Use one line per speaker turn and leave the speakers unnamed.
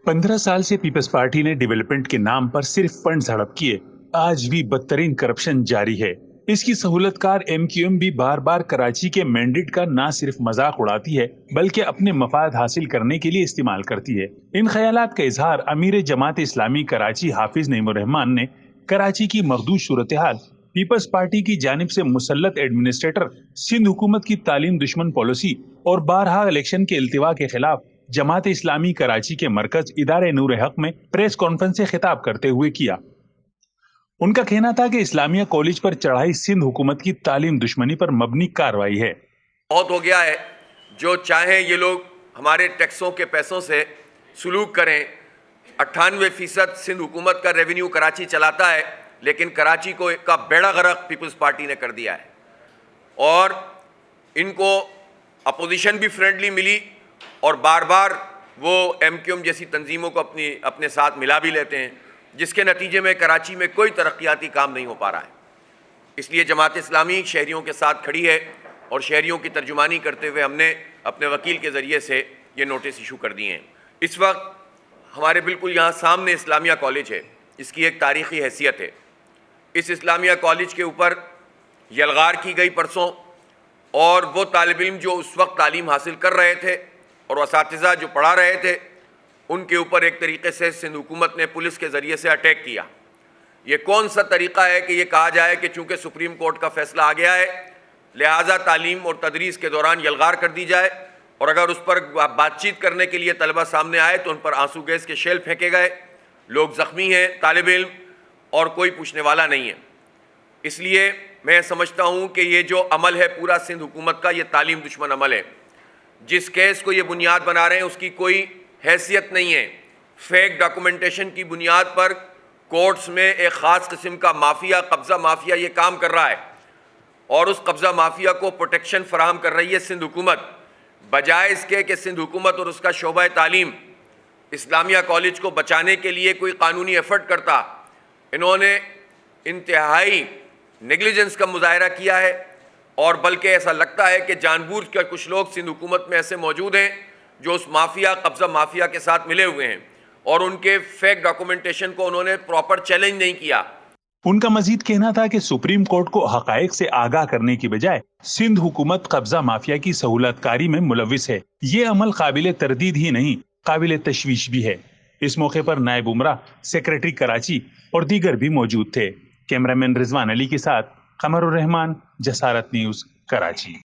15 साल से peoples party ने डेवलपमेंट के नाम पर सिर्फ फंड हड़प किए। आज भी बदतरीन करप्शन जारी है। इसकी सहूलतकार एमक्यूएम भी बार बार कराची के मैंडेट का न सिर्फ मजाक उड़ाती है बल्कि अपने मफाद हासिल करने के लिए इस्तेमाल करती है। इन ख्यालात का इजहार अमीर जमात इस्लामी कराची हाफिज नईमुर रहमान ने कराची की मखदूज सूरत हाल, पीपल्स पार्टी की जानिब से मुसल्लत एडमिनिस्ट्रेटर, सिंध हुकूमत की तालीम दुश्मन पॉलिसी और बारहा इलेक्शन के इल्तिवा के खिलाफ जमात इस्लामी कराची के मरकज इदारे नूर हक में प्रेस कॉन्फ्रेंस से खिताब करते हुए किया। उनका कहना था कि इस्लामिया कॉलेज पर चढ़ाई सिंध हुकूमत की तालीम दुश्मनी पर मबनी कार्रवाई है।
बहुत हो गया है, जो चाहे ये लोग हमारे टैक्सों के पैसों से सुलूक करें। 98% सिंध हुकूमत का रेवेन्यू कराची चलाता है, लेकिन कराची को का बेड़ा गर्क पीपल्स पार्टी ने कर दिया है। और इनको अपोजिशन भी फ्रेंडली मिली और बार बार वो एमक्यूएम जैसी तंजीमों को अपने साथ मिला भी लेते हैं, जिसके नतीजे में कराची में कोई तरक्याती काम नहीं हो पा रहा है। इसलिए जमात इस्लामी शहरियों के साथ खड़ी है और शहरियों की तर्जुमानी करते हुए हमने अपने वकील के ज़रिए से ये नोटिस इशू कर दिए हैं। इस वक्त हमारे बिल्कुल यहाँ सामने इस्लामिया कॉलेज है, इसकी एक तारीख़ी हैसियत है। इस इस्लामिया कॉलेज के ऊपर यलगार की गई परसों, और वो तालिब इल्म जो उस वक्त तालीम हासिल कर रहे थे और असातिज़ा जो पढ़ा रहे थे, उनके ऊपर एक तरीके से सिंध हुकूमत ने पुलिस के ज़रिए से अटैक किया। ये कौन सा तरीक़ा है कि ये कहा जाए कि चूँकि सुप्रीम कोर्ट का फ़ैसला आ गया है, लिहाजा तालीम और तदरीस के दौरान यलगार कर दी जाए, और अगर उस पर बातचीत करने के लिए तलबा सामने आए तो उन पर आंसू गैस के शेल फेंके गए। लोग ज़ख्मी हैं, तालिब इल्म, और कोई पूछने वाला नहीं है। इसलिए मैं समझता हूँ कि ये जो अमल है पूरा सिंध हुकूमत का, ये तालीम दुश्मन अमल है। जिस केस को ये बुनियाद बना रहे हैं उसकी कोई हैसियत नहीं है। फेक डॉक्यूमेंटेशन की बुनियाद पर कोर्ट्स में एक ख़ास किस्म का माफिया, कब्ज़ा माफिया ये काम कर रहा है, और उस कब्ज़ा माफिया को प्रोटेक्शन फराहम कर रही है सिंध हुकूमत। बजाय इसके कि सिंध हुकूमत और उसका शोबा तालीम इस्लामिया कॉलेज को बचाने के लिए कोई कानूनी एफर्ट करता, इन्होंने इंतहाई नेग्लिजेंस का मुजाहरा किया है। और बल्कि ऐसा लगता है कि जानबूझ कर कुछ लोग सिंध हुकूमत में ऐसे मौजूद हैं जो उस माफिया, कब्ज़ा माफिया के साथ मिले हुए हैं, और उनके फेक डॉक्यूमेंटेशन को उन्होंने प्रॉपर चैलेंज नहीं किया।
उनका मजीद कहना था कि सुप्रीम कोर्ट को हकायक से आगाह करने की बजाय सिंध हुकूमत कब्जा माफिया की सहूलतकारी में मुलविस है। ये अमल काबिल तरदीद ही नहीं, काबिल तशवीश भी है। इस मौके पर नायब उमरा, सेक्रेटरी कराची और दीगर भी मौजूद थे। कैमरामैन रिजवान अली के साथ कमरुर रहमान, जसारत न्यूज़, कराची।